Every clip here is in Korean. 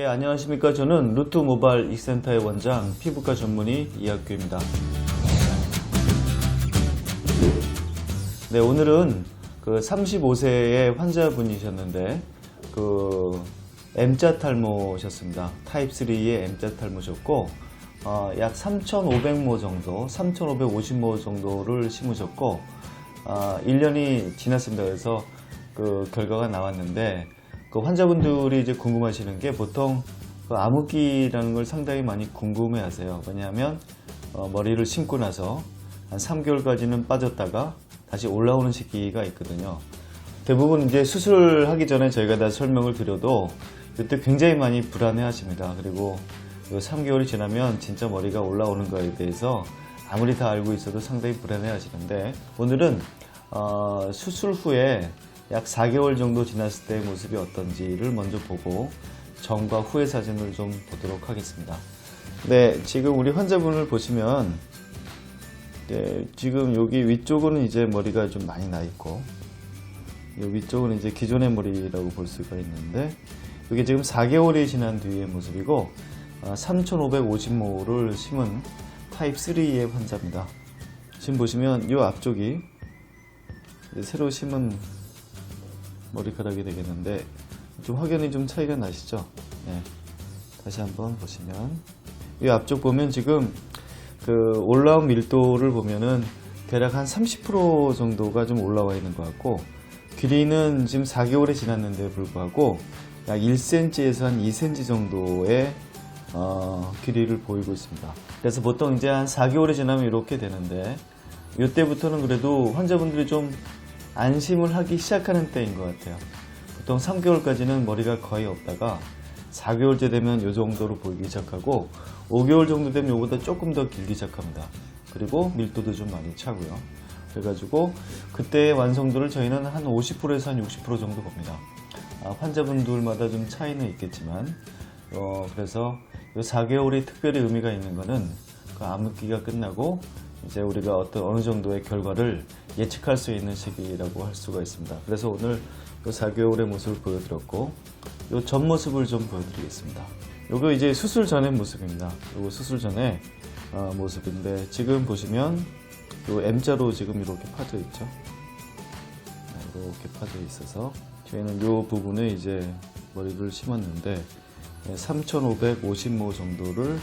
예, 안녕하십니까. 저는 루트 모바일 익센터의 원장, 피부과 전문의 이학규입니다. 네, 오늘은 그 35세의 환자분이셨는데, M자 탈모셨습니다. 타입 3의 M자 탈모셨고, 약 3,500모 정도, 3,550모 정도를 심으셨고, 1년이 지났습니다. 그래서 그 결과가 나왔는데, 그 환자분들이 이제 궁금하시는 게 보통 그 암흑기라는 걸 상당히 많이 궁금해 하세요. 왜냐하면 머리를 심고 나서 한 3개월까지는 빠졌다가 다시 올라오는 시기가 있거든요. 대부분 이제 수술하기 전에 저희가 다 설명을 드려도 이때 굉장히 많이 불안해 하십니다. 그리고 3개월이 지나면 진짜 머리가 올라오는 거에 대해서 아무리 다 알고 있어도 상당히 불안해 하시는데, 오늘은 수술 후에 약 4개월 정도 지났을 때의 모습이 어떤지를 먼저 보고 전과 후의 사진을 좀 보도록 하겠습니다. 네, 지금 우리 환자분을 보시면, 네, 지금 여기 위쪽은 이제 머리가 좀 많이 나 있고, 이 위쪽은 이제 기존의 머리라고 볼 수가 있는데, 이게 지금 4개월이 지난 뒤의 모습이고, 3,550모를 심은 타입 3의 환자입니다. 지금 보시면 이 앞쪽이 새로 심은 머리카락이 되겠는데, 좀 확연히 좀 차이가 나시죠? 네. 다시 한번 보시면, 이 앞쪽 보면 지금 그 올라온 밀도를 보면은 대략 한 30% 정도가 좀 올라와 있는 것 같고, 길이는 지금 4개월이 지났는데 불구하고 약 1cm에서 한 2cm 정도의 길이를 보이고 있습니다. 그래서 보통 이제 한 4개월이 지나면 이렇게 되는데, 이때부터는 그래도 환자분들이 좀 안심을 하기 시작하는 때인 것 같아요. 보통 3개월까지는 머리가 거의 없다가 4개월째 되면 이 정도로 보이기 시작하고, 5개월 정도 되면 이보다 조금 더 길기 시작합니다. 그리고 밀도도 좀 많이 차고요. 그래가지고 그때의 완성도를 저희는 한 50%에서 한 60% 정도 봅니다. 환자분들마다 좀 차이는 있겠지만, 그래서 이 4개월이 특별히 의미가 있는 거는 그 암흑기가 끝나고 이제 우리가 어느 정도의 결과를 예측할 수 있는 시기라고 할 수가 있습니다. 그래서 오늘 이 4개월의 모습을 보여드렸고, 이 전 모습을 좀 보여드리겠습니다. 이거 이제 수술 전의 모습입니다. 이거 수술 전의 모습인데, 지금 보시면 이 M자로 지금 이렇게 파져 있죠. 이렇게 파져 있어서 저희는 이 부분에 이제 머리를 심었는데 3,550모 정도를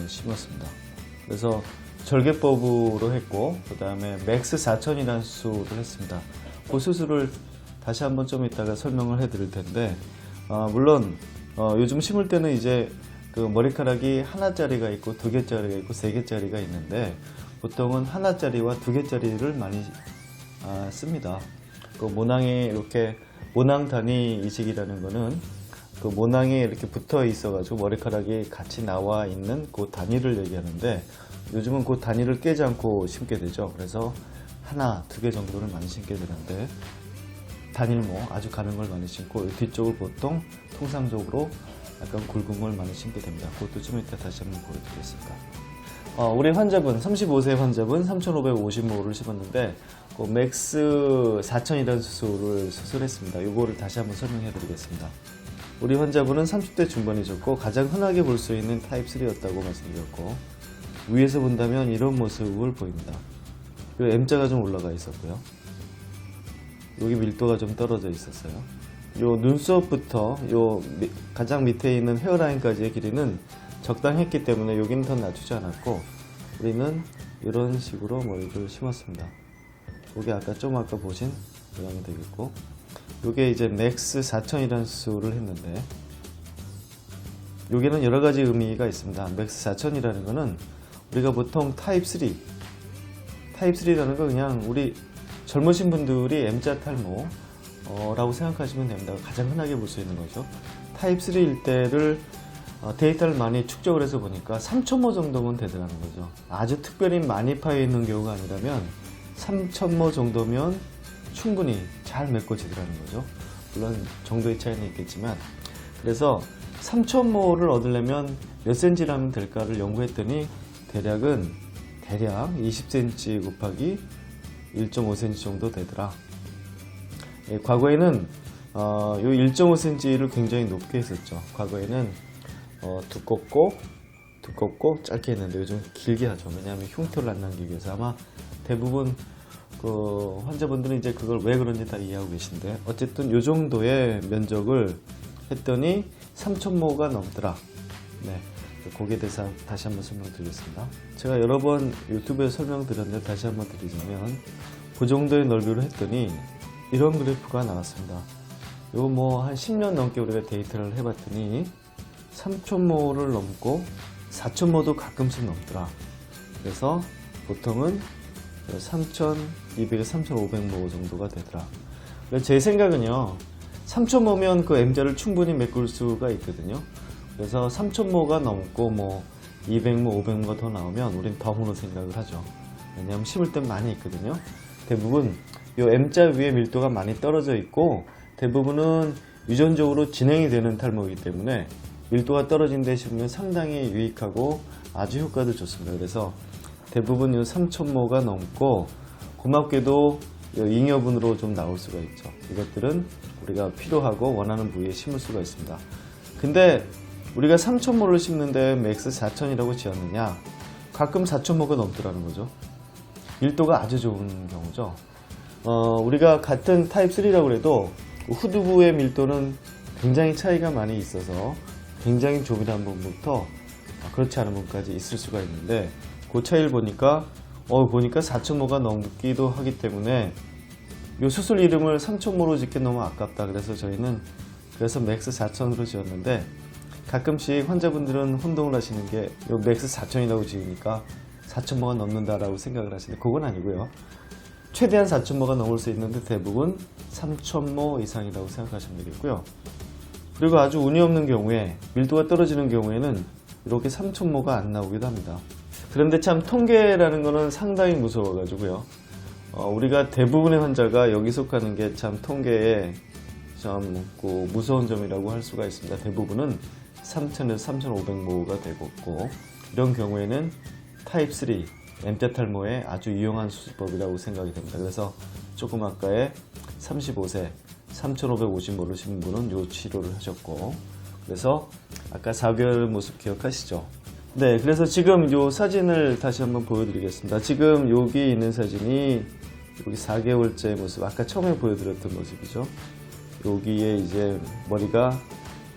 심었습니다. 그래서 절개법으로 했고, 그 다음에 맥스 4000이라는 수술을 했습니다. 그 수술을 다시 한번 좀 이따가 설명을 해 드릴 텐데, 물론 요즘 심을 때는 이제 그 머리카락이 하나짜리가 있고 2개짜리가 있고 3개짜리가 있는데, 보통은 하나짜리와 2개짜리를 많이 씁니다. 그 모낭에 이렇게 모낭 단위 이식이라는 거는 그 모낭에 이렇게 붙어 있어 가지고 머리카락이 같이 나와 있는 그 단위를 얘기하는데, 요즘은 그 단위를 깨지 않고 심게 되죠. 그래서 하나, 2개 정도를 많이 심게 되는데, 단일모 아주 가는 걸 많이 심고, 뒤쪽을 보통 통상적으로 약간 굵은 걸 많이 심게 됩니다. 그것도 좀 이따 다시 한번 보여드리겠습니다. 우리 환자분, 35세 환자분 3,550모를 심었는데, 그 맥스 4000이라는 수술을 수술했습니다. 이거를 다시 한번 설명해 드리겠습니다. 우리 환자분은 30대 중반이셨고, 가장 흔하게 볼 수 있는 타입 3였다고 말씀드렸고, 위에서 본다면 이런 모습을 보입니다. 그 M자가 좀 올라가 있었고요. 여기 밀도가 좀 떨어져 있었어요. 요 눈썹부터 요 가장 밑에 있는 헤어라인까지의 길이는 적당했기 때문에 여기는 더 낮추지 않았고, 우리는 이런 식으로 머리를 심었습니다. 이게 아까 보신 모양이 되겠고, 이게 이제 맥스 4000이라는 수술을 했는데, 여기는 여러 가지 의미가 있습니다. 맥스 4000이라는 거는 우리가 보통 타입 3라는 거 그냥 우리 젊으신 분들이 M자 탈모라고 생각하시면 됩니다. 가장 흔하게 볼 수 있는 거죠. 타입 3일 때를 데이터를 많이 축적을 해서 보니까 3,000모 정도면 되더라는 거죠. 아주 특별히 많이 파여 있는 경우가 아니라면 3,000모 정도면 충분히 잘 메꿔지더라는 거죠. 물론 정도의 차이는 있겠지만, 그래서 3,000모를 얻으려면 몇 cm라면 될까를 연구했더니 대략 20cm 곱하기 1.5cm 정도 되더라. 과거에는 요 1.5cm를 굉장히 높게 했었죠. 과거에는 두껍고 짧게 했는데 요즘 길게 하죠. 왜냐하면 흉터를 안 남기기 위해서. 아마 대부분 그 환자분들은 이제 그걸 왜 그런지 다 이해하고 계신데, 어쨌든 요 정도의 면적을 했더니 3,000모가 넘더라. 네, 거기에 대해서 다시 한번 설명드리겠습니다. 제가 여러 번 유튜브에 설명드렸는데 다시 한번 드리자면, 그 정도의 넓이로 했더니 이런 그래프가 나왔습니다. 이거 뭐 한 10년 넘게 우리가 데이터를 해봤더니 3,000모를 넘고 4,000모도 가끔씩 넘더라. 그래서 보통은 3,200에서 3,500모 정도가 되더라. 제 생각은요, 3,000모면 그 M자를 충분히 메꿀 수가 있거든요. 그래서 3,000모가 넘고 뭐 200모, 500모가 더 나오면 우린 덤으로 생각을 하죠. 왜냐하면 심을 때 많이 있거든요. 대부분 이 M자 위에 밀도가 많이 떨어져 있고, 대부분은 유전적으로 진행이 되는 탈모이기 때문에 밀도가 떨어진 데 심으면 상당히 유익하고 아주 효과도 좋습니다. 그래서 대부분 이 3,000모가 넘고, 고맙게도 잉여분으로 좀 나올 수가 있죠. 이것들은 우리가 필요하고 원하는 부위에 심을 수가 있습니다. 근데 우리가 3,000모를 심는데 맥스 4,000이라고 지었느냐? 가끔 4,000모가 넘더라는 거죠. 밀도가 아주 좋은 경우죠. 우리가 같은 타입 3라고 해도 후두부의 밀도는 굉장히 차이가 많이 있어서 굉장히 좁은 부분부터 그렇지 않은 부분까지 있을 수가 있는데, 그 차이를 보니까 4,000모가 넘기도 하기 때문에 이 수술 이름을 3,000모로 짓기 너무 아깝다. 그래서 저희는 맥스 4,000으로 지었는데, 가끔씩 환자분들은 혼동을 하시는 게 이 맥스 4,000이라고 지으니까 4,000모가 넘는다라고 생각을 하시는데, 그건 아니고요. 최대한 4,000모가 넘을 수 있는데 대부분 3,000모 이상이라고 생각하시면 되겠고요. 그리고 아주 운이 없는 경우에, 밀도가 떨어지는 경우에는 이렇게 3,000모가 안 나오기도 합니다. 그런데 참 통계라는 거는 상당히 무서워가지고요. 우리가 대부분의 환자가 여기 속하는 게 참 통계에 참 무서운 점이라고 할 수가 있습니다. 대부분은 3,000에서 3,500모가 되고 있고, 이런 경우에는 타입 3 M자 탈모에 아주 유용한 수술법이라고 생각이 됩니다. 그래서 조금 아까의 35세 3,550모를 심은 분은 이 치료를 하셨고, 그래서 아까 4개월 모습 기억하시죠? 네, 그래서 지금 이 사진을 다시 한번 보여드리겠습니다. 지금 여기 있는 사진이 여기 4개월째 모습, 아까 처음에 보여드렸던 모습이죠. 여기에 이제 머리가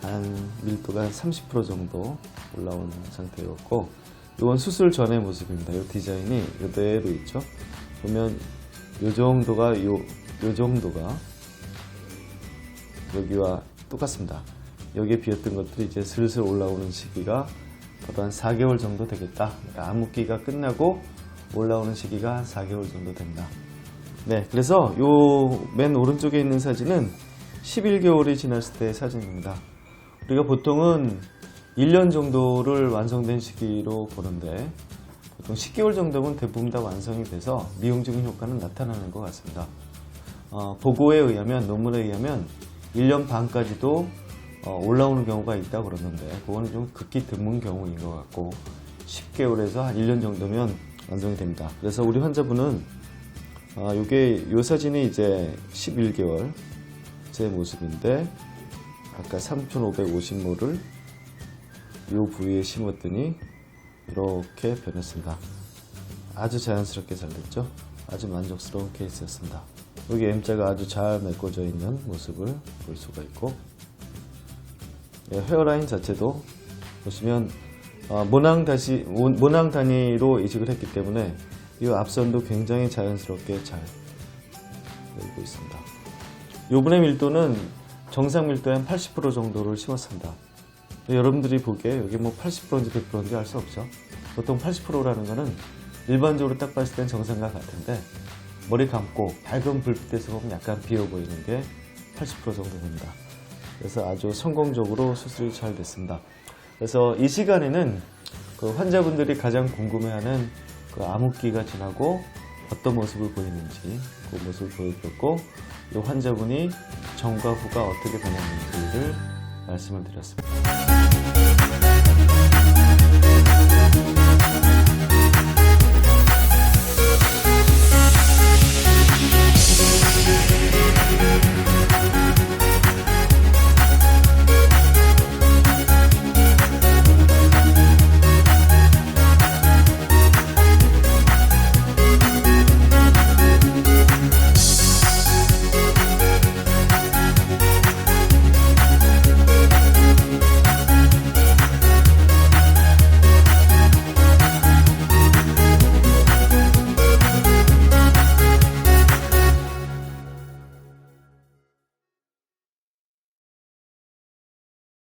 한 밀도가 한 30% 정도 올라온 상태였고, 이건 수술 전의 모습입니다. 이 디자인이 이대로 있죠. 보면 이 정도가 여기와 똑같습니다. 여기에 비었던 것들이 이제 슬슬 올라오는 시기가 바로 한 4개월 정도 되겠다. 그러니까 암흑기가 끝나고 올라오는 시기가 한 4개월 정도 된다. 네, 그래서 요 맨 오른쪽에 있는 사진은 11개월이 지났을 때의 사진입니다. 우리가 보통은 1년 정도를 완성된 시기로 보는데, 보통 10개월 정도면 대부분 다 완성이 돼서 미용적인 효과는 나타나는 것 같습니다. 보고에 의하면, 논문에 의하면 1년 반까지도 올라오는 경우가 있다고 그러는데, 그거는 좀 극히 드문 경우인 것 같고, 10개월에서 한 1년 정도면 완성이 됩니다. 그래서 우리 환자분은 요 사진이 이제 11개월 제 모습인데, 아까 3,550모를 이 부위에 심었더니 이렇게 변했습니다. 아주 자연스럽게 잘 됐죠? 아주 만족스러운 케이스였습니다. 여기 M자가 아주 잘 메꿔져 있는 모습을 볼 수가 있고, 헤어라인 자체도 보시면 모낭 단위로 이식을 했기 때문에 이 앞선도 굉장히 자연스럽게 잘 되고 있습니다. 요분의 밀도는 정상 밀도의 한 80% 정도를 심었습니다. 여러분들이 보기에 여기 뭐 80%인지 100%인지 알 수 없죠. 보통 80%라는 거는 일반적으로 딱 봤을 땐 정상과 같은데, 머리 감고 밝은 불빛에서 보면 약간 비어 보이는 게 80% 정도 됩니다. 그래서 아주 성공적으로 수술이 잘 됐습니다. 그래서 이 시간에는 그 환자분들이 가장 궁금해하는 그 암흑기가 지나고 어떤 모습을 보이는지 그 모습을 보여드렸고, 이 환자분이 전과 후가 어떻게 변했는지를 말씀을 드렸습니다.